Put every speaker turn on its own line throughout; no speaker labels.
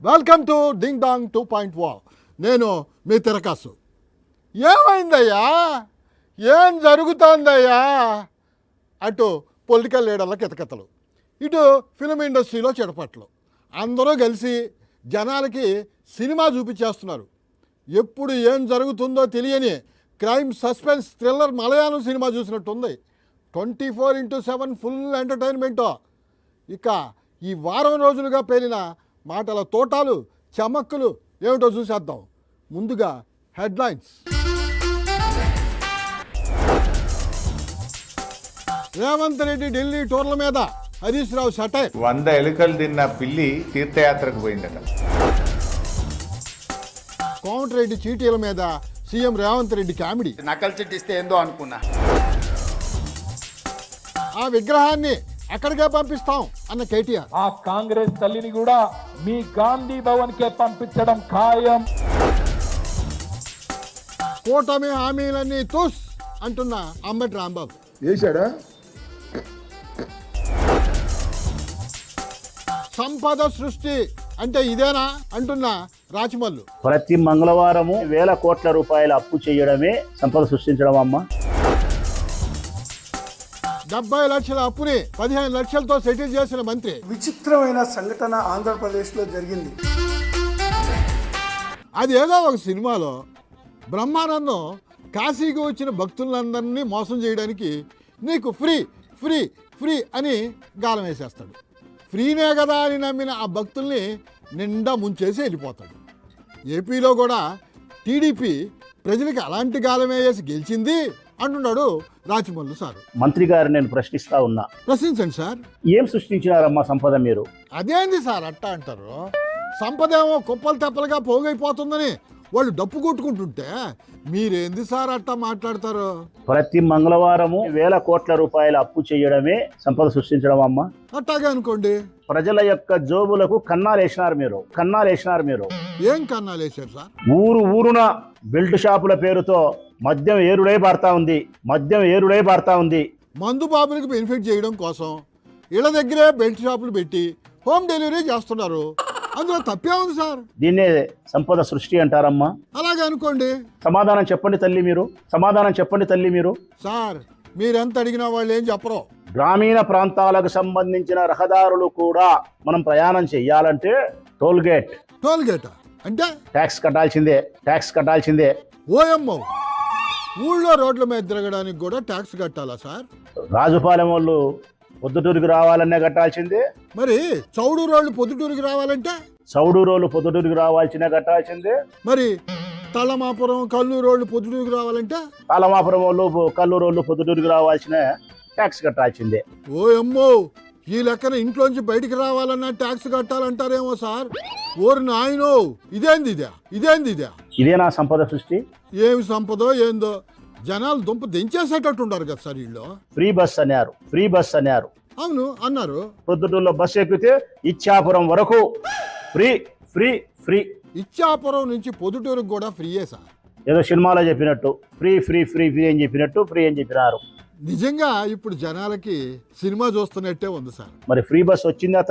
Welcome to ding dong 2.0. నేను మీ తిరకాసు. ఏమైందయ్యా, ఏం జరుగుతోందయ్యా? అటు పొలిటికల్ లీడర్ల కితకితలు, ఇటు ఫిల్మ్ ఇండస్ట్రీలో చిడపట్లు. అందరూ కలిసి జనాలకి సినిమా చూపించేస్తున్నారు. ఎప్పుడు ఏం జరుగుతుందో తెలియని క్రైమ్ సస్పెన్స్ థ్రిల్లర్ మలయాళం సినిమా చూసినట్టుంది. 24/7 ఫుల్ ఎంటర్టైన్మెంటు. ఇక ఈ వారం రోజులుగా పేలిన మాటల తోటాలు చమక్కులు ఏమిటో చూసేద్దాం. ముందుగా హెడ్లైన్స్. రేవంత్ రెడ్డి ఢిల్లీ టూర్ల మీద హరీష్ రావు షటైర్.
100 ఎలుకలు తిన్న పిల్లి తీర్థయాత్రకు పోయిందట.
కోమటిరెడ్డి చీటీల మీద సీఎం రేవంత్ రెడ్డి కామెడీ.
నకలు చిట్టిస్తే ఏందో అనుకున్నా,
ఆ విగ్రహాన్ని అక్కడికే పంపిస్తాం అన్న కేటీఆర్.
ఆ కాంగ్రెస్ తల్లిని కూడా మీ గాంధీ భవన్ కే పంపించడం ఖాయం.
కూటమి హామీలన్నీ తుస్ అంటున్న అంబటి రాంబాబు.
చేశాడా?
సంపద సృష్టి అంటే ఇదేనా అంటున్న రాచమల్లు.
ప్రతి మంగళవారము 1000 కోట్ల రూపాయల అప్పు చేయడమే సంపద సృష్టించడం అమ్మ.
70 లక్షల అప్పుని 15 లక్షలతో సెటిల్ చేసిన మంత్రి.
విచిత్రమైన సంఘటన ఆంధ్రప్రదేశ్లో జరిగింది.
అది ఏదో ఒక సినిమాలో బ్రహ్మానందం కాశీకి వచ్చిన భక్తులందరినీ మోసం చేయడానికి నీకు ఫ్రీ ఫ్రీ ఫ్రీ అని గాలం వేసేస్తాడు. ఫ్రీనే కదా అని నమ్మిన ఆ భక్తుల్ని నిండా ముంచేసి వెళ్ళిపోతాడు. ఏపీలో కూడా టీడీపీ ప్రజలకి అలాంటి గాలం వేసి గెలిచింది అంటున్నాడు రాచమల్లు సారు.
మంత్రి గారు నేను ప్రశ్నిస్తా ఉన్నా,
ప్రశ్నించండి సార్.
ఏం సృష్టించినారమ్మా సంపద మీరు?
అదేంది సార్ అట్టా అంటారు? సంపద ఏమో కుప్పలు తెప్పలుగా పోగైపోతుందని వాళ్ళు డప్పు కొట్టుకుంటుంటే మీరేంది సార్ అట్టా మాట్లాడతారు?
ప్రతి మంగళవారము 1000 కోట్ల రూపాయల అప్పు చేయడమే సంపద సృష్టించడం అమ్మ.
అట్టాగే అనుకోండి.
ప్రజల యొక్క జోబులకు కన్నాలేసినారు మీరు.
ఏం కన్నాలు వేశారు సార్?
ఊరున బెల్ట్ షాపుల పేరుతో మద్యం ఏరుడై పారుతా ఉంది.
మందు బాబులకు బెనిఫిట్ చేయడం కోసం ఇళ్ళ దగ్గరే బెల్ట్ షాపులు పెట్టి హోమ్ డెలివరీ చేస్తున్నారు. అందులో తప్పే ఉంది సార్.
దీన్నే సంపద సృష్టి అంటారమ్మా.
అలాగే అనుకోండి.
సమాధానం చెప్పండి తల్లి మీరు.
సార్ మీరెంత అడిగినా వాళ్ళు ఏం చెప్పరు.
గ్రామీణ ప్రాంతాలకు సంబంధించిన రహదారులు కూడా మనం ప్రయాణం చెయ్యాలంటే టోల్ గేట్ అంటే ట్యాక్స్ కట్టాల్సిందే.
ఓఎమ్మో, ఊళ్ళో రోడ్ల మీద తిరగడానికి కూడా ట్యాక్స్ కట్టాలా సార్?
రాజుపాలెం వాళ్ళు పొద్దుటూరుకి రావాలనే కట్టాల్సిందే.
మరి చౌడూరు రోడ్లు పొద్దుటూరుకి రావాలంటే
కట్టాల్సిందే.
మరి తలమాపురం కల్లూరు రోడ్లు పొద్దుటూరుకి రావాలంటే
తలమాపురం వాళ్ళు కల్లూరు వాళ్ళు పొద్దుటూరుకి రావాల్సిన ట్యాక్స్ కట్టాల్సిందే.
ఓఎమ్మో, ఈ లెక్కన ఇంట్లోంచి బయటికి రావాలన్నా ట్యాక్స్ కట్టాలంటారేమో సార్. ఓరి నాయనో, ఇదేంది
ఇదేనా సంపద సృష్టి?
ఏమి సంపదో ఏందో జనాలు దుంప దించేసేటట్టు ఉండారు కదా సార్ వీళ్ళు.
ఫ్రీ బస్ అన్నారు.
అవును అన్నారు.
పొద్దుటూరులో బస్సు ఎక్కితే ఇచ్చాపురం వరకు ఫ్రీ ఫ్రీ ఫ్రీ.
ఇచ్చాపురం నుంచి పొద్దుటూరుకు కూడా ఫ్రీయే సార్.
ఏదో సినిమాలో చెప్పినట్టు ఫ్రీ ఫ్రీ ఫ్రీ ఫ్రీ అని చెప్పినారు.
నిజంగా ఇప్పుడు జనాలకి సినిమా చూస్తున్నట్టే ఉంది సార్.
మరి ఫ్రీ బస్ వచ్చిందా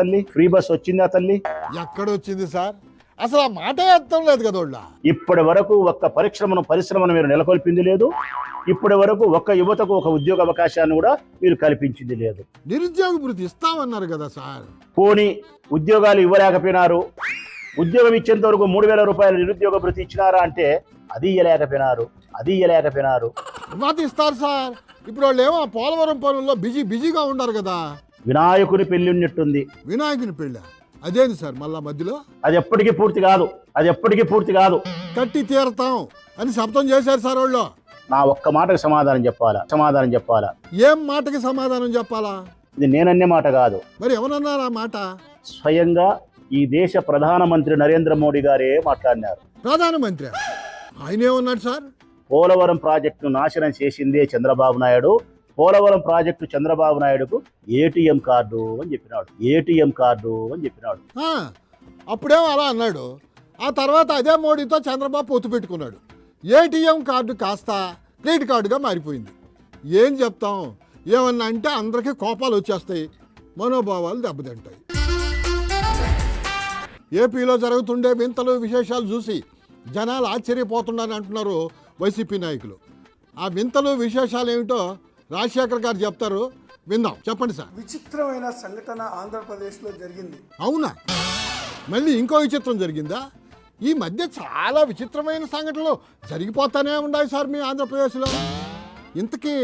తల్లి?
ఎక్కడొచ్చింది సార్? అసలు ఆ మాట అర్థం లేదు కదా వాళ్ళ.
ఇప్పటి వరకు ఒక్క పరిశ్రమను మీరు నెలకొల్పింది లేదు. ఇప్పటి వరకు ఒక్క యువతకు ఒక ఉద్యోగ అవకాశాన్ని కూడా మీరు కల్పించింది లేదు.
నిరుద్యోగ భృతి ఇస్తామన్నారు కదా సార్.
పోనీ ఉద్యోగాలు ఇవ్వలేకపోయినారు. ఉద్యోగం ఇచ్చేంత వరకు 3000 రూపాయల నిరుద్యోగ భృతి ఇచ్చినారా అంటే అది ఇవ్వలేకపోయినారు.
తర్వాత ఇస్తారు సార్. ఇప్పుడు వాళ్ళు ఏమో పోలవరం పనుల్లో బిజీగా ఉన్నారు కదా.
వినాయకుని పెళ్లి ఉన్నట్టుంది.
వినాయకుని పెళ్ళ అదేంది సార్ మళ్ళా మధ్యలో?
అది ఎప్పటికీ పూర్తి కాదు.
కట్టి తీరతాం అని శబ్దం చేశారు సార్ వాళ్ళు.
నా ఒక్క మాటకి సమాధానం చెప్పాలా?
ఏం మాటకి సమాధానం చెప్పాలా?
ఇది నేనన్నే మాట కాదు.
మరి ఎవరన్నారు ఆ మాట?
స్వయంగా ఈ దేశ ప్రధానమంత్రి నరేంద్ర మోడీ గారే మాట్లాడినారు.
ప్రధానమంత్రి ఆయనే ఉన్నాడు సార్.
పోలవరం ప్రాజెక్టును నాశనం చేసిందే చంద్రబాబు నాయుడు. పోలవరం ప్రాజెక్టు చంద్రబాబు నాయుడుకు ఏటీఎం కార్డు అని చెప్పినాడు.
అప్పుడేమో అలా అన్నాడు. ఆ తర్వాత అదే మోడీతో చంద్రబాబు పొత్తు పెట్టుకున్నాడు. ఏటీఎం కార్డు కాస్త క్రెడిట్ కార్డుగా మారిపోయింది. ఏం చెప్తాం? ఏమన్నా అంటే అందరికీ కోపాలు వచ్చేస్తాయి, మనోభావాలు దెబ్బతింటాయి. ఏపీలో జరుగుతుండే వింతలు విశేషాలు చూసి జనాలు ఆశ్చర్యపోతున్నారని అంటున్నారు వైసీపీ నాయకులు. ఆ వింతలు విశేషాలు ఏమిటో రాజశేఖర్ గారు చెప్తారు, విందాం. చెప్పండి సార్.
విచిత్రమైన సంఘటన ఆంధ్రప్రదేశ్లో జరిగింది.
అవునా? మళ్ళీ ఇంకో విచిత్రం జరిగిందా? ఈ మధ్య చాలా విచిత్రమైన సంఘటనలు జరిగిపోతానే ఉన్నాయి సార్ మీ ఆంధ్రప్రదేశ్లో. ఇంతకీ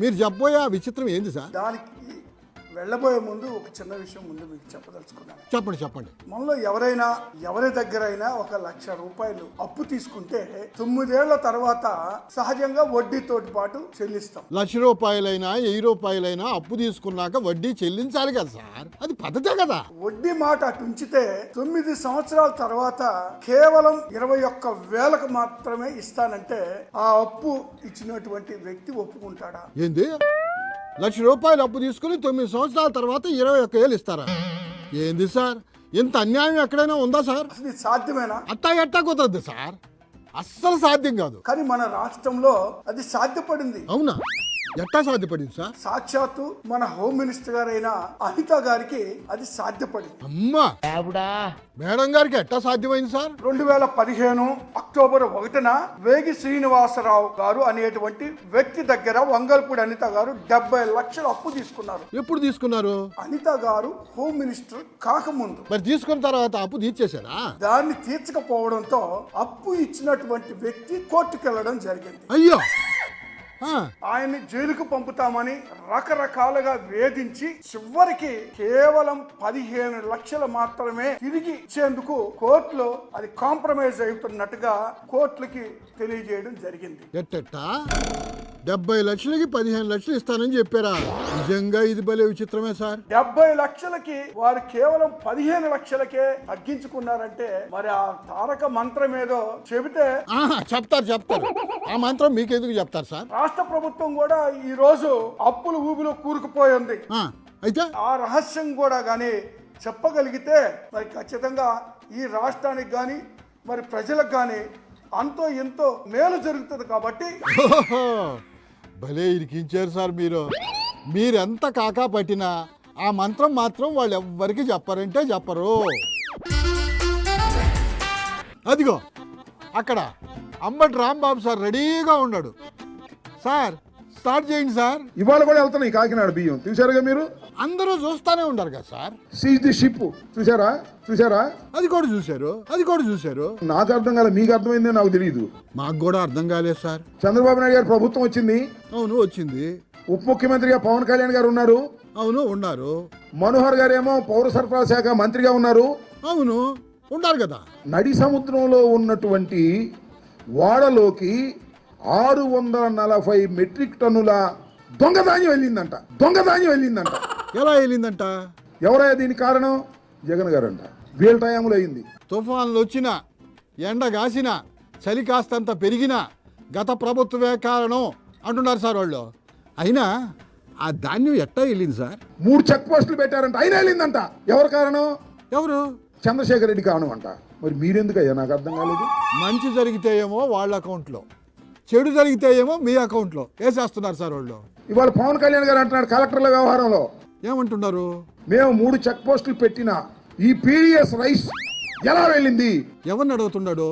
మీరు చెప్పబోయే ఆ విచిత్రం ఏంది సార్?
దానికి వెళ్ళబోయే ముందు ఒక చిన్న విషయం ముందు మీకు చెప్పదలుచుకున్నాను.
చెప్పండి.
మనలో ఎవరైనా ఎవరి దగ్గరైనా 1,00,000 రూపాయలు అప్పు తీసుకుంటే 9 ఏళ్ల తర్వాత సహజంగా వడ్డీతోటి పాటు చెల్లిస్తాం.
1,00,000 రూపాయలైనా 1,000 రూపాయలైనా అప్పు తీసుకున్నాక వడ్డీ చెల్లించాలి కదా సార్, అది పద్ధతే కదా.
వడ్డీ మాట అటు ఉంచితే 9 సంవత్సరాల తర్వాత కేవలం 21,000కు మాత్రమే ఇస్తానంటే ఆ అప్పు ఇచ్చినటువంటి వ్యక్తి ఒప్పుకుంటాడా?
ఏంది? 1,00,000 రూపాయలు అప్పు తీసుకుని 9 సంవత్సరాల తర్వాత 21,000 ఇస్తారా? ఏంది సార్, ఇంత అన్యాయం ఎక్కడైనా ఉందా సార్?
అసలు ఇది సాధ్యమేనా?
ఎట్టా కుదరదు సార్, అస్సలు సాధ్యం కాదు.
కానీ మన రాష్ట్రంలో అది సాధ్యపడింది.
అవునా? ఎట్టా సాధ్యపడింది సార్?
సాక్షాత్తు మన హోమ్ మినిస్టర్ గారైన అనిత గారికి అది సాధ్యపడింది.
అమ్మా, మేడం గారికి ఎట్టా సాధ్యమైంది సార్?
2015 అక్టోబర్ 1న వేగి శ్రీనివాసరావు గారు అనేటువంటి వ్యక్తి దగ్గర వంగల్పూడి అనిత గారు 70 లక్షలు అప్పు తీసుకున్నారు.
ఎప్పుడు తీసుకున్నారు?
అనిత గారు హోమ్ మినిస్టర్ కాకముందు.
మరి తీసుకున్న తర్వాత అప్పు తీర్చేశారా?
దాన్ని తీర్చకపోవడంతో అప్పు ఇచ్చినటువంటి వ్యక్తి కోర్టుకు వెళ్ళడం జరిగింది.
అయ్యో,
ఆయన్ని జైలుకు పంపుతామని రకరకాలుగా వేధించి చివరికి కేవలం 15 లక్షలు మాత్రమే తిరిగి ఇచ్చేందుకు కోర్టులో అది కాంప్రమైజ్ అవుతున్నట్టుగా కోర్టులకి తెలియజేయడం జరిగింది.
ఎట్టా 70 లక్షలకి 15 లక్షలు ఇస్తానని చెప్పారా? నిజంగా ఇది భలే విచిత్రమే సార్.
70 లక్షలకి వారు కేవలం 15 లక్షలకే తగ్గించుకున్నారంటే మరి ఆ తారక మంత్రం ఏదో చెబితే
చెప్తారు. ఆ మంత్రం మీకెందుకు చెప్తారు సార్?
రాష్ట్ర ప్రభుత్వం కూడా ఈ రోజు అప్పుల ఊబిలో కూరుకుపోయింది.
అయితే
ఆ రహస్యం కూడా గాని చెప్పగలిగితే మరి ఖచ్చితంగా ఈ రాష్ట్రానికి గాని మరి ప్రజలకు గాని అంతో ఎంతో మేలు జరుగుతుంది. కాబట్టి
భలే ఇరికించారు సార్ మీరెంత కాకా పట్టినా ఆ మంత్రం మాత్రం వాళ్ళు ఎవ్వరికి చెప్పారంటే చెప్పరు. అదిగో అక్కడ అంబటి రాంబాబు సార్ రెడీగా ఉన్నాడు. సార్ స్టార్ట్ చేయండి సార్.
ఇవాళ కూడా వెళ్తున్నాయి కాకినాడ బియ్యం, చూసారుగా మీరు.
అందరూ చూస్తానే ఉంటారు కదా సార్.
సీజ్ ది షిప్ చూసారా?
అది కూడా చూశారు.
నాకు అర్థం కాలేదు, మీకు అర్థమైందే నాకు తెలియదు.
మాకు కూడా అర్థం కాలేదు సార్.
చంద్రబాబు నాయుడు గారు ప్రభుత్వం వచ్చింది.
అవును, వచ్చింది.
ఉప ముఖ్యమంత్రిగా పవన్ కళ్యాణ్ గారు ఉన్నారు.
అవును, ఉన్నారు.
మనోహర్ గారు ఏమో పౌర సరఫరాల శాఖ మంత్రిగా ఉన్నారు.
అవును, ఉన్నారు కదా.
నడి సముద్రంలో ఉన్నటువంటి వాడలోకి 640 మెట్రిక్ టన్నుల దొంగధాన్యం వెళ్ళిందంట.
ఎలా వెళ్ళిందంట?
ఎవరయ్యా దీనికి కారణం? జగన్ గారు అంట. వీళ్ళ టైంలో అయింది.
తుఫాన్లు వచ్చినా, ఎండ కాసినా, చలి కాస్తంత పెరిగినా గత ప్రభుత్వమే కారణం అంటున్నారు సార్ వాళ్ళు. అయినా ఆ ధాన్యం ఎట్టా వెళ్ళింది సార్?
3 చెక్ పోస్టులు పెట్టారంట, అయినా వెళ్ళిందంట. ఎవరు కారణం?
ఎవరు?
చంద్రశేఖర్ రెడ్డి కారణం అంట. మరి మీరెందుకయ్యా? నాకు అర్థం కాలేదు.
మంచి జరిగితే ఏమో వాళ్ళ అకౌంట్లో, చెడు జరిగితే ఏమో మీ అకౌంట్లో వేసేస్తున్నారు సార్ వాళ్ళు.
ఇవాళ పవన్ కళ్యాణ్ గారు అంటున్నాడు కలెక్టర్ల వ్యవహారంలో.
ఏమంటున్నారు?
మేము 3 చెక్ పోస్టులు పెట్టినా ఈ పీడిఎస్ రైస్ ఎలా వెళ్ళింది?
ఎవరిని అడుగుతున్నాడు?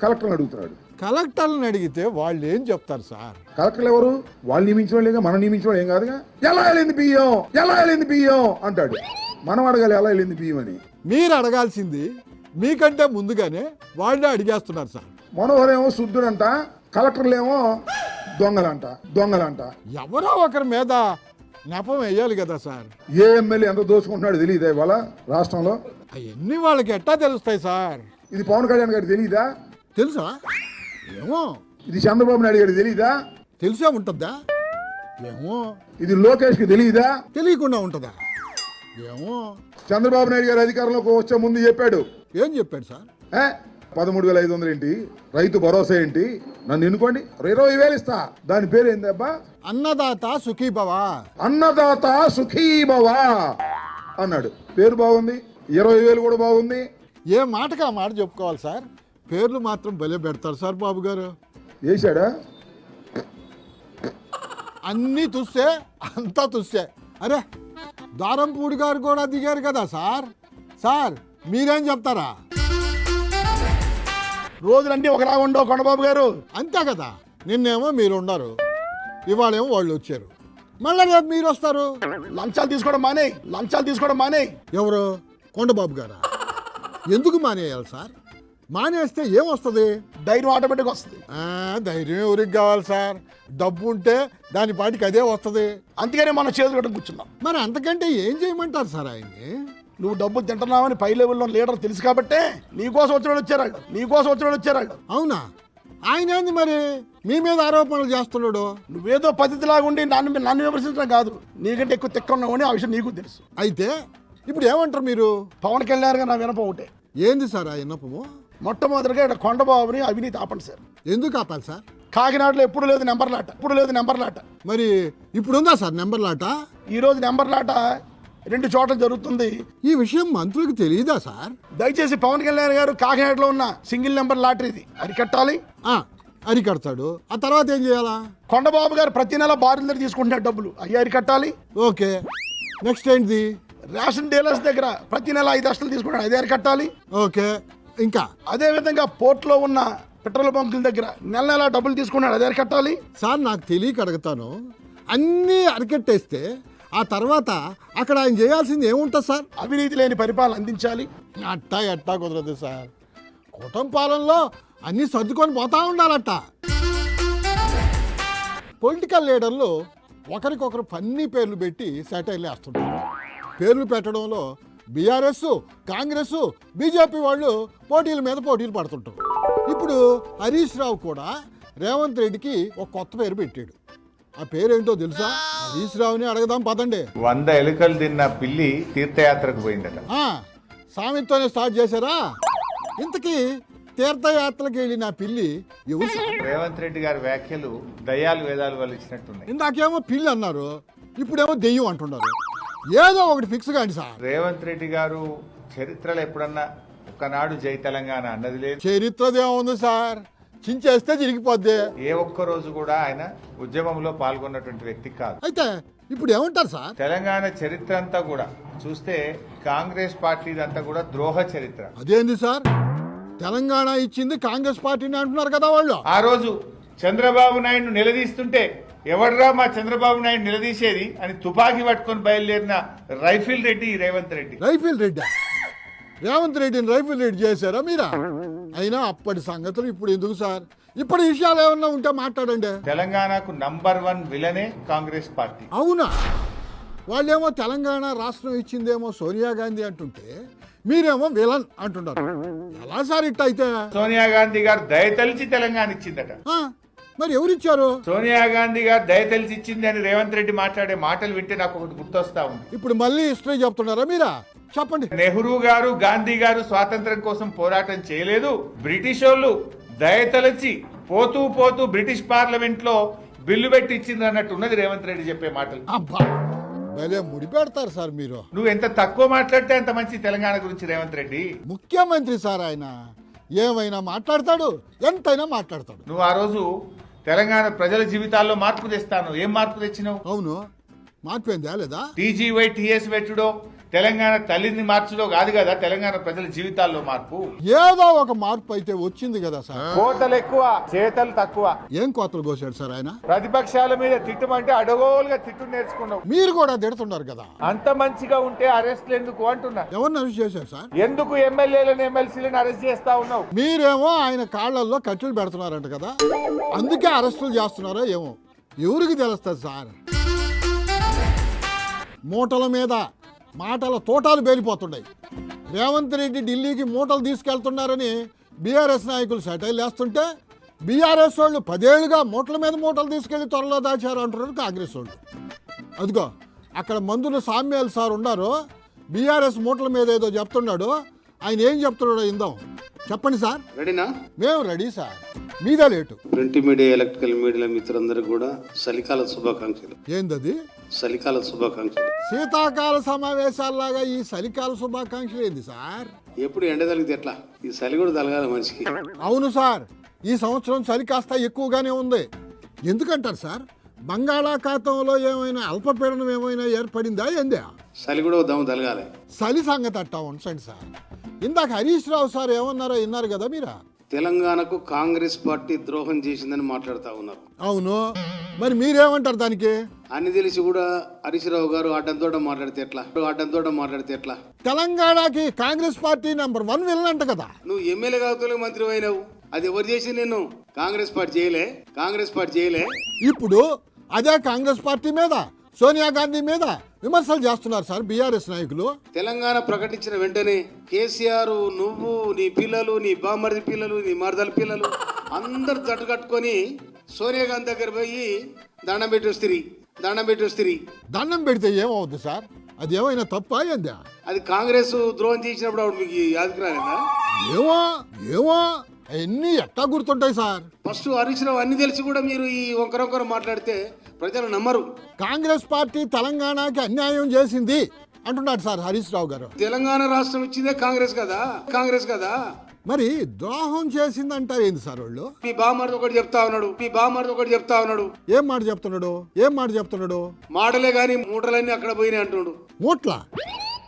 కలెక్టర్ని అడుగుతున్నాడు.
కలెక్టర్లను అడిగితే వాళ్ళు ఏం చెప్తారు సార్?
కలెక్టర్లు ఎవరు? వాళ్ళు నియమించిన వాళ్ళేగా, మనం నియమించిన వాళ్ళు ఏం కాదుగా. ఎలా వెళ్ళింది బియ్యం అంటాడు. మనం అడగాలి ఎలా వెళ్ళింది బియ్యం అని.
మీరు అడగాల్సింది మీకంటే ముందుగానే వాళ్ళే అడిగేస్తున్నారు సార్.
మనోహర్ ఏమో శుద్ధుడంట, కలెక్టర్లేమో దొంగలంట.
ఎవరో ఒకరి మీద నెపం వేయాలి కదా సార్.
ఏ ఎమ్మెల్యే ఎంత దోచుకుంటున్నాడు తెలియదా ఇవాళ రాష్ట్రంలో?
అవన్నీ వాళ్ళకి ఎట్టా తెలుస్తాయి సార్?
ఇది పవన్ కళ్యాణ్ గారికి తెలీదా?
తెలుసా? ఏమో.
ఇది చంద్రబాబు నాయుడు గారికి తెలీదా?
తెలిసే ఉంటుందా? ఏమో.
ఇది లోకేష్కి తెలీదా?
తెలియకుండా ఉంటుందా? ఏమో.
చంద్రబాబు నాయుడు గారు అధికారంలోకి వచ్చే ముందు చెప్పాడు.
ఏం చెప్పాడు సార్?
13,500 ఏంటి, రైతు భరోసా ఏంటి, నన్ను ఎన్నుకోండి 20,000 ఇస్తా. దాని పేరు ఏందబ్బా?
అన్నదాత సుఖీభవ
అన్నాడు. పేరు బాగుంది, 20,000 కూడా బాగుంది.
ఏ మాటగా మాట చెప్పుకోవాలి సార్. పేర్లు మాత్రం భలే పెడతారు సార్ బాబు గారు.
వేశాడా?
అన్నీ తుస్సే, అంతా తుస్సే. అరే దారంపూడి గారు కూడా దిగారు కదా సార్. మీరేం చెప్తారా?
రోజులన్నీ ఒకలా ఉండవు కొండబాబు గారు.
అంతే కదా, నిన్నేమో మీరు ఉన్నారు, ఇవాళేమో వాళ్ళు వచ్చారు, మళ్ళీ రేపు మీరు వస్తారు.
లంచాలు తీసుకోవడం మానే.
ఎవరు? కొండబాబు గారా? ఎందుకు మానేయాలి సార్? మానేస్తే ఏమొస్తుంది?
ధైర్యం ఆటోమేటిక్ వస్తుంది.
ధైర్యం ఎవరికి కావాలి సార్? డబ్బు ఉంటే దాని పాటికి అదే వస్తుంది.
అందుకనే మనం చేతులు కూర్చున్నాం.
మరి అంతకంటే ఏం చేయమంటారు సార్ ఆయన్ని?
నువ్వు డబ్బు తింటున్నావని పై లెవెల్లో లీడర్ తెలుసు కాబట్టే నీకోసం వచ్చిన వచ్చారు.
అవునా? ఆయన ఏంది మరి మీ మీద ఆరోపణలు చేస్తున్నాడు?
నువ్వేదో పద్ధతిలాగా ఉండి నన్ను విమర్శించడం కాదు, నీకంటే ఎక్కువ తిక్క ఉన్నావని ఆ విషయం నీకు తెలుసు.
అయితే ఇప్పుడు ఏమంటారు మీరు?
పవన్ కళ్యాణ్ గారు నా వినపం ఒకటే.
ఏంది సార్ ఆ విన్నపము?
మొట్టమొదటిగా ఇక్కడ కొండబాబుని అవినీతి ఆపండి సార్.
ఎందుకు ఆపాలి సార్?
కాకినాడలో ఎప్పుడు లేదు నెంబర్లాట.
మరి ఇప్పుడు ఉందా సార్ నెంబర్లాట?
ఈ రోజు నెంబర్లాట 2 చోట్ల జరుగుతుంది.
ఈ విషయం మంత్రులకు తెలియదా సార్?
దయచేసి పవన్ కళ్యాణ్ గారు కాకినాడలో ఉన్న సింగిల్ నెంబర్ లాటరీది అరికట్టాలి.
అరికడతాడు. ఆ తర్వాత ఏం చేయాలా?
కొండబాబు గారు ప్రతి నెల బారుల దగ్గర తీసుకుంటున్నారు డబ్బులు, అయ్యి అరికట్టాలి.
ఓకే, నెక్స్ట్ ఏంటిది?
రేషన్ డీలర్స్ దగ్గర ప్రతి నెల 5 లక్షలు తీసుకుంటారు, అది అరికట్టాలి.
ఓకే, ఇంకా
అదే విధంగా పోర్ట్లో ఉన్న పెట్రోల్ బంకుల దగ్గర నెల డబ్బులు తీసుకున్నాడు, అది అరికట్టాలి.
సార్ నాకు తెలియక అడుగుతాను, అన్నీ అరికట్టేస్తే ఆ తర్వాత అక్కడ ఆయన చేయాల్సింది ఏముంటుంది సార్?
అవినీతి లేని పరిపాలన అందించాలి.
ఎట్టా కుదరదు సార్. కుటుంబ పాలనలో అన్నీ సర్దుకొని పోతా ఉండాలట. పొలిటికల్ లీడర్లు ఒకరికొకరు ఫన్నీ పేర్లు పెట్టి సెటైర్లు వేస్తుంటారు. పేర్లు పెట్టడంలో బీఆర్ఎస్, కాంగ్రెస్, బీజేపీ వాళ్ళు పోటీల మీద పోటీలు పడుతుంటారు. ఇప్పుడు హరీష్ రావు కూడా రేవంత్ రెడ్డికి ఒక కొత్త పేరు పెట్టాడు. ఆ పేరేంటో తెలుసా? హరీష్ రావుని అడగదాం పదండి.
100 ఎలుకలు తిన్న పిల్లి తీర్థయాత్రకు పోయిందట.
సామెతోనే స్టార్ట్ చేశారా? ఇంతకీ తీర్థయాత్రకి వెళ్ళిన పిల్లి ఎవరు సార్?
రేవంత్ రెడ్డి గారి వ్యాఖ్యలు దయ్యాలు వేదాలు వాళ్ళు ఇచ్చినట్టున్నాయి.
ఇందాకేమో పిల్లి అన్నారు, ఇప్పుడేమో దెయ్యం అంటున్నారు. ఏదో ఒకటి ఫిక్స్ కాండి సార్.
రేవంత్ రెడ్డి గారు చరిత్రలో ఎప్పుడన్నా ఒకనాడు జై తెలంగాణ అన్నది లేదు.
చరిత్రదేముంది సార్, చించేస్తే చిరిగిపోద్ది.
ఏ ఒక్క రోజు కూడా ఆయన ఉద్యమంలో పాల్గొన్నటువంటి వ్యక్తి కాదు.
అయితే ఇప్పుడు ఏమంటారు సార్?
తెలంగాణ చరిత్ర అంతా కూడా చూస్తే కాంగ్రెస్ పార్టీదంతా కూడా ద్రోహ చరిత్ర.
అదేంది సార్? తెలంగాణ ఇచ్చింది కాంగ్రెస్ పార్టీని అంటున్నారు కదా వాళ్ళు.
ఆ రోజు చంద్రబాబు నాయుడు నిలదీస్తుంటే ఎవడ్రా మా చంద్రబాబు నాయుడు నిలదీసేది అని తుపాకీ పట్టుకొని బయలుదేరిన రైఫిల్ రెడ్డి రేవంత్ రెడ్డి.
రైఫిల్ రెడ్డి? రేవంత్ రెడ్డిని రైఫిల్ రెడ్డి చేశారా మీరా? అయినా అప్పటి సంగతులు ఇప్పుడు ఎందుకు సార్? ఇప్పటి విషయాలు ఏమన్నా ఉంటే మాట్లాడండి.
తెలంగాణకు నంబర్ 1 విలనే కాంగ్రెస్ పార్టీ.
అవునా? వాళ్ళేమో తెలంగాణ రాష్ట్రం ఇచ్చిందేమో సోనియా గాంధీ అంటుంటే మీరేమో విలన్ అంటున్నారు. ఎలా సార్ ఇట్ట అయితే?
సోనియా గాంధీ గారు దయతలిచి తెలంగాణ ఇచ్చిందట.
మరి ఎవరిచ్చారు?
సోనియా గాంధీ గారు దయతలిచి ఇచ్చింది అని రేవంత్ రెడ్డి మాట్లాడే మాటలు వింటే నాకు ఒకటి గుర్తొస్తా ఉంది.
ఇప్పుడు మళ్ళీ హిస్టరీ చెప్తున్నారా మీరా? చెప్పండి.
నెహ్రూ గారు, గాంధీ గారు స్వాతంత్రం కోసం పోరాటం చేయలేదు, బ్రిటిష్ వాళ్ళు దయతలచి పోతూ పోతూ బ్రిటిష్ పార్లమెంట్ లో బిల్లు పెట్టి ఇచ్చింది అన్నట్టు ఉన్నది రేవంత్ రెడ్డి చెప్పే మాటలు.
అబ్బా, భలే ముడిపెడతారు సార్ మీరు.
నువ్వు ఎంత తక్కువ మాట్లాడితే అంత మంచి తెలంగాణ గురించి రేవంత్ రెడ్డి.
ముఖ్యమంత్రి సార్ ఆయన, ఏమైనా మాట్లాడతాడు, ఎంతైనా మాట్లాడతాడు.
నువ్వు ఆ రోజు తెలంగాణ ప్రజల జీవితాల్లో మార్పు తెస్తాను, ఏం మార్పు తెచ్చినావు?
అవును, మార్పు ఏందా లేదా?
టీజీవై టీఎస్ పెట్టుడో తెలంగాణ తల్లిని మార్చుడో కాదు కదా తెలంగాణ ప్రజల జీవితాల్లో మార్పు.
ఏదో ఒక మార్పు అయితే వచ్చింది కదా సార్.
కోతలు ఎక్కువ, చేతలు తక్కువ.
ఏం కోతలు కోసాడు సార్ ఆయన?
ప్రతిపక్షాల మీద తిట్టమంటే అడగోలుగా తిట్టు నేర్చుకున్నావు.
మీరు కూడా తిడుతున్నారు కదా.
అంత మంచిగా ఉంటే అరెస్ట్లు ఎందుకు అంటున్నా.
ఎవరిని అరెస్ట్ చేశారు సార్?
ఎందుకు ఎమ్మెల్యేలను ఎమ్మెల్సీలను అరెస్ట్ చేస్తా ఉన్నావు?
మీరేమో ఆయన కాళ్ళల్లో కట్టెలు పెడుతున్నారంట కదా, అందుకే అరెస్టులు చేస్తున్నారో ఏమో, ఎవరికి తెలుస్తుంది సార్? మూటల మీద మాటల తోటాలు పేలిపోతున్నాయి. రేవంత్ రెడ్డి ఢిల్లీకి మూటలు తీసుకెళ్తున్నారని బీఆర్ఎస్ నాయకులు సెటైల్ వేస్తుంటే బీఆర్ఎస్ వాళ్ళు 10 ఏళ్లుగా మూటల మీద మూటలు తీసుకెళ్లి త్వరలో దాచారు అంటున్నారు కాంగ్రెస్ వాళ్ళు. అదిగో అక్కడ మందులు సామ్యాలు సార్ ఉన్నారు, బీఆర్ఎస్ మూటల మీద ఏదో చెప్తున్నాడు. ఆయన ఏం చెప్తున్నాడో ఇందాం. చెప్పండి సార్.
రెడీనా?
మేము రెడీ సార్, మీదే late.
Print media, electrical media మిత్రులందరూ కూడా చలికాల శుభాకాంక్షలు.
ఏందది?
చలికాల శుభాకాంక్షలు.
శీతాకాల సమావేశాల్లాగా ఈ చలికాల శుభాకాంక్షలు ఏంది సార్?
ఎప్పుడు ఎండ తగిలితే ఎట్లా, ఈ చలి కూడా తలగాలి మనిషికి.
అవును సార్, ఈ సంవత్సరం చలి కాస్త ఎక్కువగానే ఉంది. ఎందుకంటారు సార్? బంగాళాఖాతంలో ఏమైనా అల్పపీడనం ఏమైనా ఏర్పడిందా ఏందా?
చలి కూడా దమ్ము తలగాలి.
చలి సంగతి అట్టా ఉంచండి సార్. ఇందాక హరీష్ రావు సార్ ఏమన్నారో విన్నారు కదా మీరా?
తెలంగాణకు కాంగ్రెస్ పార్టీ ద్రోహం చేసిందని మాట్లాడుతూ ఉన్నారు.
అవును, మరి మీరేమంటారు దానికి?
అన్ని తెలిసి కూడా హరీష్ రావు గారు అడ్డంతోట మాట్లాడితే ఎట్లా?
తెలంగాణకి కాంగ్రెస్ పార్టీ నెంబర్ 1 వెళ్ళంట కదా.
నువ్వు ఎమ్మెల్యే కావుతలే మంత్రి అయినావు. అది ఎవరు చేసి నేను కాంగ్రెస్ పార్టీ చేయలే.
ఇప్పుడు అదే కాంగ్రెస్ పార్టీ మీద, సోనియా గాంధీ మీద విమర్శలు చేస్తున్నారు సార్ బీఆర్ఎస్ నాయకులు.
తెలంగాణ ప్రకటించిన వెంటనే కేసీఆర్, నువ్వు, నీ పిల్లలు, నీ బామ్మర్ది పిల్లలు, నీ మరదల పిల్లలు అందరు జట్టు కట్టుకొని సోనియా గాంధీ దగ్గర పోయి దండం పెట్టి వస్తుంది.
దండం పెడితే ఏమవుద్ది సార్? అది ఏమైనా తప్ప ఏందా?
అది కాంగ్రెస్ ద్రోహం చేసినప్పుడు అప్పుడు మీకు యాదకి రాలేదా?
ఏమో అవన్నీ ఎట్టా గుర్తుంటాయి సార్.
ఫస్ట్ హరీష్ రావు అన్ని తెలిసి కూడా మీరు ఈ ఒకరొకరు మాట్లాడితే ప్రజలు నమ్మరు.
కాంగ్రెస్ పార్టీ తెలంగాణకి అన్యాయం చేసింది అంటున్నాడు సార్ హరీష్ రావు గారు.
తెలంగాణ రాష్ట్రం ఇచ్చిందే కాంగ్రెస్ కదా.
మరి ద్రోహం చేసింది అంటారు ఏంది సార్ వాళ్ళు?
మీ బామ్మర్ది ఒకటి చెప్తా ఉన్నాడు.
ఏం మాట చెప్తున్నాడు?
మాటలే గాని మూటలన్నీ అక్కడ పోయినాయి అంటున్నాడు.
మూట్ల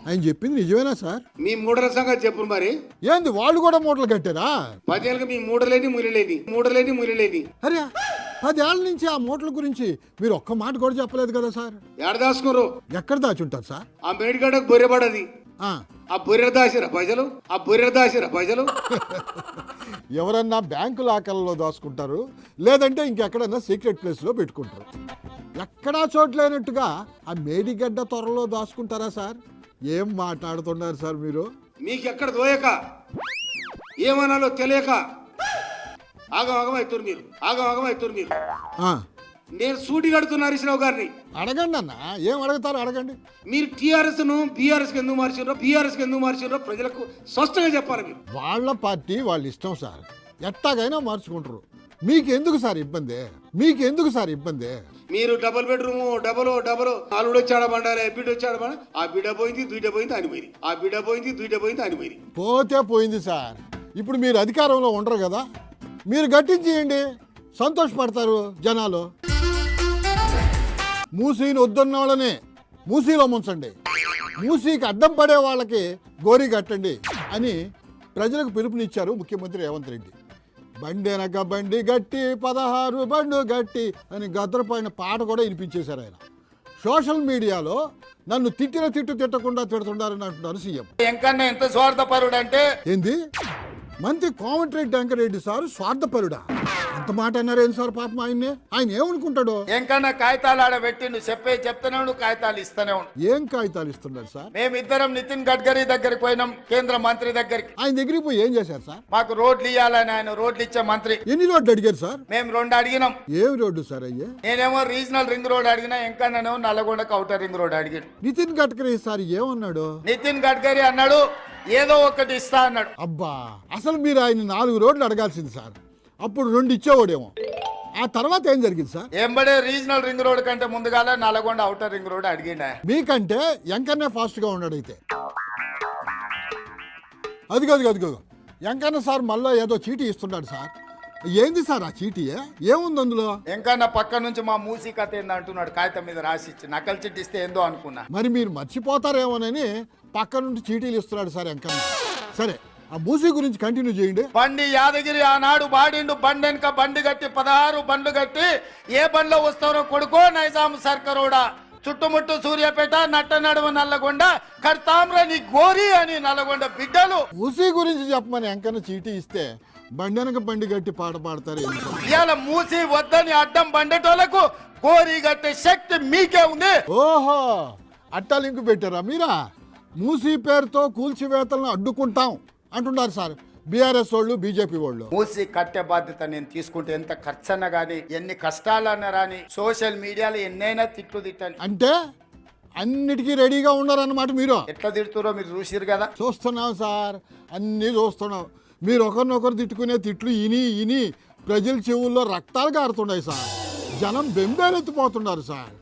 ఆయన చెప్పింది నిజమేనా సార్?
మీ మూటల సంగతి చెప్పు మరి.
ఏంది వాళ్ళు కూడా మూటలు కట్టారా?
10 ఏళ్ళకి మీ మూటలేని మురిలేని.
అరే 10 ఏళ్ళ నుంచి ఆ మూటల గురించి మీరు ఒక్క మాట కూడా చెప్పలేదు కదా సార్.
ఎక్కడ దాచుకోరు?
ఎక్కడ దాచుంటారు సార్?
ఆ మేడిగడ్డకు బొర్రెపడది. ఆ బొర్రె దాసిరా ప్రజలు.
ఎవరన్నా బ్యాంకు లాకర్లలో దాచుకుంటారు, లేదంటే ఇంకెక్కడన్నా సీక్రెట్ ప్లేస్లో పెట్టుకుంటారు. ఎక్కడా చోట్లేనట్టుగా ఆ మేడిగడ్డ త్వరలో దాచుకుంటారా సార్? ఏం మాట్లాడుతున్నారు సార్ మీరు?
మీకు ఎక్కడ దోయక ఏమనాలో తెలియక ఆగమవుతారు మీరు. నేను సూటి కడుతున్నా హరీష్ రావు గారిని.
అడగండి అన్న, ఏం అడుగుతారో అడగండి.
మీరు టీఆర్ఎస్ ను బీఆర్ఎస్ ఎందుకు మార్చారో ప్రజలకు స్పష్టంగా చెప్పాలి. మీరు
వాళ్ళ పార్టీ వాళ్ళ ఇష్టం సార్, ఎట్టాగైనా మార్చుకుంటారు. మీకెందుకు సార్ ఇబ్బంది?
మీరు డబుల్ బెడ్రూమ్ డబుల్ అల్లుడు వచ్చాడ బండాలి, బిడ్డ వచ్చాడ బండ. ఆ బిడ్డ పోయింది, దుడ్డ పోయింది, అని పోయింది.
పోతే పోయింది సార్. ఇప్పుడు మీరు అధికారంలో ఉండరు కదా, మీరు గట్టించేయండి, సంతోషపడతారు జనాలు. మూసీని వద్దన్న వాళ్ళని మూసీలో ముంచండి, మూసీకి అడ్డం పడే వాళ్ళకి గోరీ కట్టండి అని ప్రజలకు పిలుపునిచ్చారు ముఖ్యమంత్రి రేవంత్ రెడ్డి. బండెనక బండి గట్టి 16 బండు గట్టి అని గద్రపైన పాట కూడా వినిపించేశారు ఆయన. సోషల్ మీడియాలో నన్ను తిట్టకుండా తిడుతున్నారని అంటున్నారు సీఎం.
ఎంకన్నా ఎంత స్వార్థపరుడు అంటే
ఏంది? మంత్రి కోమటిరెడ్డి వెంకరెడ్డి సార్ స్వార్థపరుడా? అంత మాట అన్నారేం సార్? పాపం ఆయన ఏమనుకుంటాడు?
ఎంకన్నా కాగితాలు ఆడ పెట్టిండు, చెప్తూనే ఉండు, కాగితాలు ఇస్తూనే ఉండు.
ఏం కాగితాలు ఇస్తున్నారు సార్?
మేమిద్దరం నితిన్ గడ్కరీ దగ్గరికి పోయినాం, కేంద్ర మంత్రి దగ్గరికి.
ఆయన దగ్గరికి పోయి ఏం చేశారు సార్?
మాకు రోడ్లు ఇవ్వాలని, ఆయన రోడ్లు ఇచ్చే మంత్రి.
ఎన్ని రోడ్లు అడిగారు సార్?
మేము 2 అడిగినాం.
ఏమి రోడ్డు సార్ అయ్యే?
నేనేమో రీజనల్ రింగ్ రోడ్ అడిగినా, ఎంకన్నానేమో నల్లగొండకు ఔటర్ రింగ్ రోడ్ అడిగాడు.
నితిన్ గడ్కరీ సార్ ఏమన్నాడు?
నితిన్ గడ్కరీ అన్నాడు ఏదో ఒకటి ఇస్తా అన్నాడు.
అబ్బా, అసలు మీరు ఆయన 4 రోడ్లు అడగాల్సింది సార్, అప్పుడు 2 ఇచ్చేవాడేమో. ఆ తర్వాత ఏం జరిగింది సార్?
ఎంబడే రీజనల్ రింగ్ రోడ్ కంటే ముందుగాల నల్లగొండ ఔటర్ రింగ్ రోడ్ అడిగిండ.
మీకంటే ఎంకన్నే ఫాస్ట్గా ఉన్నాడు అయితే. అదిగో ఎంకన్న సార్ మళ్ళీ ఏదో చీటీ ఇస్తున్నాడు సార్. ఏంది సార్ ఆ చీటీ? ఏముంది అందులో?
ఎంకన్నా పక్క నుంచి మా మూసీ కథ ఏంది అంటున్నాడు, కాగితం మీద రాసిచ్చి. నకలు చీటీ ఇస్తే ఏందో అనుకున్నా.
మరి మీరు మర్చిపోతారేమోనని పక్క నుండి చీటీలు ఇస్తున్నాడు సార్ ఎంకన్న. సరే, ఆ మూసీ గురించి కంటిన్యూ చేయండి.
బండి యాదగిరి ఆనాడు బాడిండు, బండెనక బండి కట్టి 16 బండ్లు కట్టి ఏ బండ్లో వస్తారో కొడుకో నైజాం సర్కరోడా, చుట్టుముట్టు సూర్యాపేట, నట్ట నడుమ నల్లగొండ, కడతామ్ర నీ గోరి అని నల్లగొండ బిడ్డలు.
మూసీ గురించి చెప్పమని ఎంకన్న చీటీ ఇస్తే బండెనక బండి గట్టి పాట పాడతారు.
ఇవాళ మూసి వద్దని అడ్డం బండేటోళ్లకు గోరి కట్టే శక్తి మీకే ఉంది.
ఓహో, అట్టా లింకు పెట్టారా మీరా? మూసీ పేరుతో కూల్చివేతలను అడ్డుకుంటాం అంటున్నారు సార్ బీఆర్ఎస్ వాళ్ళు, బీజేపీ వాళ్ళు.
మూసి కట్టే బాధ్యత నేను తీసుకుంటే ఎంత ఖర్చన్నా గానీ, ఎన్ని కష్టాలన్నా రాని, సోషల్ మీడియాలో ఎన్నైనా తిట్టండి
అంటే అన్నిటికీ రెడీగా ఉన్నారన్నమాట. మీరు
ఎట్లా తిడుతురో మీరు చూసిరు కదా.
చూస్తున్నాం సార్, అన్నీ చూస్తున్నాం. మీరు ఒకరినొకరు తిట్టుకునే తిట్లు ఇని ప్రజల చెవుల్లో రక్తాలు కారుతున్నాయి సార్. జనం బెంబేలెత్తిపోతున్నారు సార్.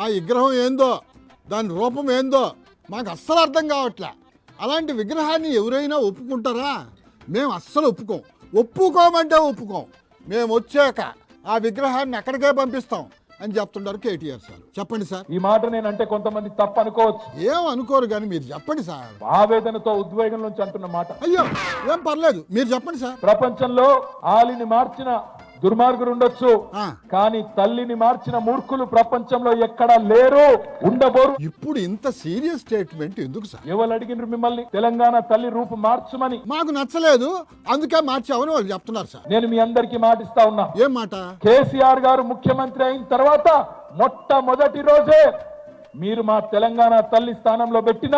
ఆ విగ్రహం ఏందో, దాని రూపం ఏందో మాకు అస్సలు అర్థం కావట్లే. అలాంటి విగ్రహాన్ని ఎవరైనా ఒప్పుకుంటారా? మేము అస్సలు ఒప్పుకోమంటే ఒప్పుకోం. మేము వచ్చాక ఆ విగ్రహాన్ని అక్కడికే పంపిస్తాం అని చెప్తున్నారు కేటీఆర్ సార్. చెప్పండి సార్.
ఈ మాట నేనంటే కొంతమంది తప్పు అనుకోవచ్చు,
ఏం అనుకోరు కానీ మీరు చెప్పండి సార్.
ఆవేదనతో ఉద్వేగం నుంచి అంటున్న మాట.
అయ్యో ఏం పర్లేదు, మీరు చెప్పండి సార్.
ప్రపంచంలో ఆలిని మార్చిన దుర్మార్గులు ఉండొచ్చు,
ఆ.
కానీ తల్లిని మార్చిన మూర్ఖులు ప్రపంచంలో ఎక్కడా లేరు, ఉండబోరు.
ఇప్పుడు ఇంత సీరియస్ స్టేట్మెంట్ ఎందుకు సార్?
ఎవరు అడిగినారు మిమ్మల్ని తెలంగాణ తల్లి రూపు మార్చమని?
మాకు నచ్చలేదు అందుకే మార్చామని వాళ్ళు చెప్తున్నారు సార్.
నేను మీ అందరికీ మాటిస్తా ఉన్నా,
ఏం మాట?
కేసీఆర్ గారు ముఖ్యమంత్రి అయిన తర్వాత మొట్టమొదటి రోజే మీరు మా తెలంగాణ తల్లి స్థానంలో పెట్టిన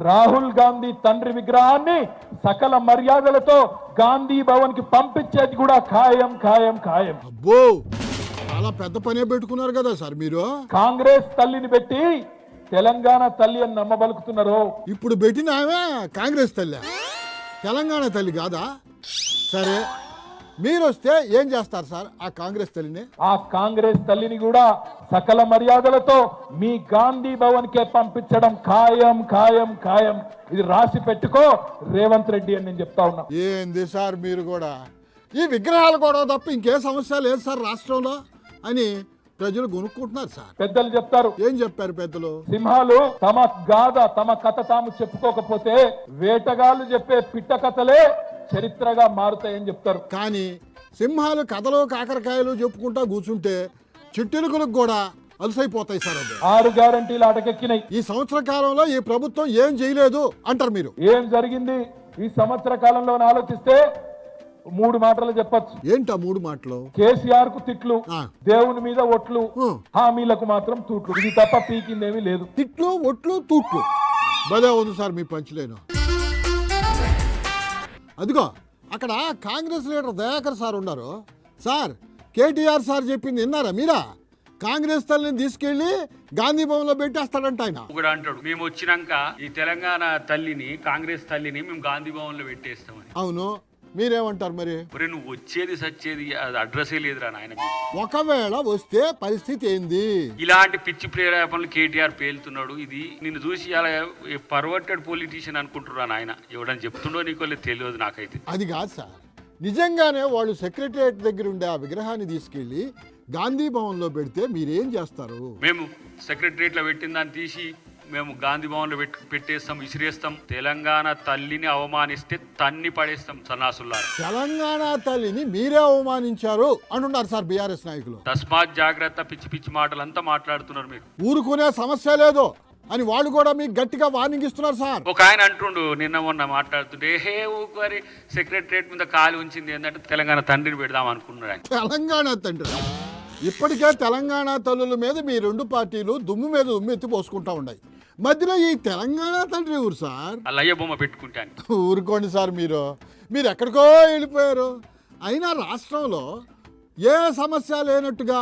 రాహుల్ గాంధీ తండ్రి విగ్రహాన్ని సకల మర్యాదలతో గాంధీ భవన్ కి పంపించేది కూడా ఖాయం ఖాయం ఖాయం.
అబ్బో చాలా పెద్ద పనే పెట్టుకున్నారు కదా సార్ మీరు.
కాంగ్రెస్ తల్లిని పెట్టి తెలంగాణ తల్లి అని నమ్మబలుకుతున్నారు.
ఇప్పుడు పెట్టిన ఆమె కాంగ్రెస్ తల్లి, తెలంగాణ తల్లి కాదా? సరే మీరు వస్తే ఏం చేస్తారు సార్ ఆ కాంగ్రెస్ తల్లిని?
ఆ కాంగ్రెస్ తల్లిని కూడా సకల మర్యాదలతో మీ గాంధీ భవన్ కే పంపించడం ఖాయం ఖాయం ఖాయం. ఇది రాసి పెట్టుకో రేవంత్ రెడ్డి అని నేను చెప్తా ఉన్నా.
ఏంది సార్ మీరు కూడా? ఈ విగ్రహాలు కూడా తప్ప ఇంకే సమస్య లేదు సార్ రాష్ట్రంలో అని ప్రజలు కొనుక్కుంటున్నారు సార్.
పెద్దలు చెప్తారు.
ఏం చెప్పారు పెద్దలు?
సింహాలు తమ గాథ తమ కథ తాము చెప్పుకోకపోతే వేటగాళ్ళు చెప్పే పిట్ట కథలే చరిత్రగా మారుతాయని చెప్తారు.
కానీ సింహాలు కథలు కాకరకాయలు చెప్పుకుంటా కూర్చుంటే చిట్టెలుకలకు కూడా అలసైపోతాయి సార్. అది
6 గ్యారంటీలు అటకెక్కినాయి.
ఈ సంవత్సర కాలంలో ఈ ప్రభుత్వం ఏం చేయలేదు అంటారు మీరు.
ఏం జరిగింది ఈ సంవత్సర కాలంలో ఆలోచిస్తే 3 మాటలు చెప్పచ్చు.
ఏంటా 3 మాటలు?
కేసీఆర్ కు తిట్లు,
ఆ.
దేవుని మీద ఒట్లు, హామీలకు మాత్రం తూట్లు. ఇది తప్ప పీకిందేమీ లేదు.
తిట్లు ఒట్లు తూట్లు. భలే ఉంది సార్ మీ పంచులేను. అదిగో అక్కడ కాంగ్రెస్ లీడర్ దయాకర్ సార్ ఉన్నారు సార్. కేటీఆర్ సార్ చెప్పింది విన్నారా మీరా? కాంగ్రెస్ తల్లిని తీసుకెళ్లి గాంధీ భవన్ లో పెట్టేస్తాడంట ఆయన.
కూడా అంటాడు మేము వచ్చినాక ఈ తెలంగాణ తల్లిని కాంగ్రెస్ తల్లిని మేము గాంధీ భవన్ లో పెట్టేస్తామని.
అవును, మీరేమంటారు మరి?
నువ్వు వచ్చేది సచ్చేది అది అడ్రస్సే లేదురా నాయన.
ఒకవేళ వస్తే పరిస్థితి ఏంది?
ఇలాంటి పిచ్చి ప్రేరేపణలు కేటీఆర్ పేలుతున్నాడు. ఇది నిన్ను చూసి అలా పర్వర్టెడ్ పొలిటీషియన్ అనుకుంటున్నా నాయన. ఎవడని చెప్తుండో నీకో తెలియదు నాకైతే.
అది కాదు సార్, నిజంగానే వాళ్ళు సెక్రటరియట్ దగ్గర ఉండే ఆ విగ్రహాన్ని తీసుకెళ్లి గాంధీ భవన్ లో పెడితే మీరేం చేస్తారు?
మేము సెక్రటరియట్ లో పెట్టిన దాన్ని తీసి మేము గాంధీ భవన్ లో పెట్టేస్తాం, విసిరేస్తాం. తెలంగాణ తల్లిని అవమానిస్తే తన్ని పడేస్తాం సన్నాసుల్లారా.
తెలంగాణ తల్లిని మీరే అవమానించారు అంటున్నారు సార్ బీఆర్ఎస్ నాయకులు.
తస్మాత్ జాగ్రత్త, పిచ్చి పిచ్చి మాటలంతా మాట్లాడుతున్నారు మీరు.
ఊరుకునే సమస్య లేదు అని వాళ్ళు కూడా మీకు గట్టిగా వార్నింగ్ ఇస్తున్నారు సార్.
ఒక ఆయన అంటుండు నిన్న మొన్న మాట్లాడుతుంటే, హే ఊరి సెక్రటరియట్ మీద కాలు ఉంచింది ఏంటంటే తెలంగాణ తండ్రిని పెడదాం అనుకున్నాడు ఆయన.
తెలంగాణ తండ్రి ఇప్పటికే తెలంగాణ తల్లుల మీద మీ 2 పార్టీలు దుమ్ము మీద దుమ్ము ఎత్తి పోసుకుంటా ఉన్నాయి. మధ్యలో ఈ తెలంగాణ తండ్రి ఊరు సార్.
అల్లయ్య బొమ్మ పెట్టుకుంటాను.
ఊరుకోండి సార్, మీరు ఎక్కడికో వెళ్ళిపోయారు. అయినా రాష్ట్రంలో ఏ సమస్య లేనట్టుగా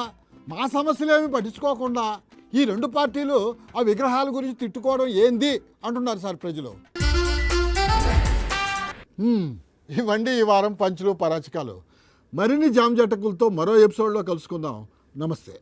మా సమస్యలేమి పట్టించుకోకుండా ఈ 2 పార్టీలు ఆ విగ్రహాల గురించి తిట్టుకోవడం ఏంది అంటున్నారు సార్ ప్రజలు. ఇవ్వండి ఈ వారం పంచులు పరాచకాలు. మరిన్ని జామ్ జటకులతో మరో ఎపిసోడ్లో కలుసుకుందాం. నమస్తే.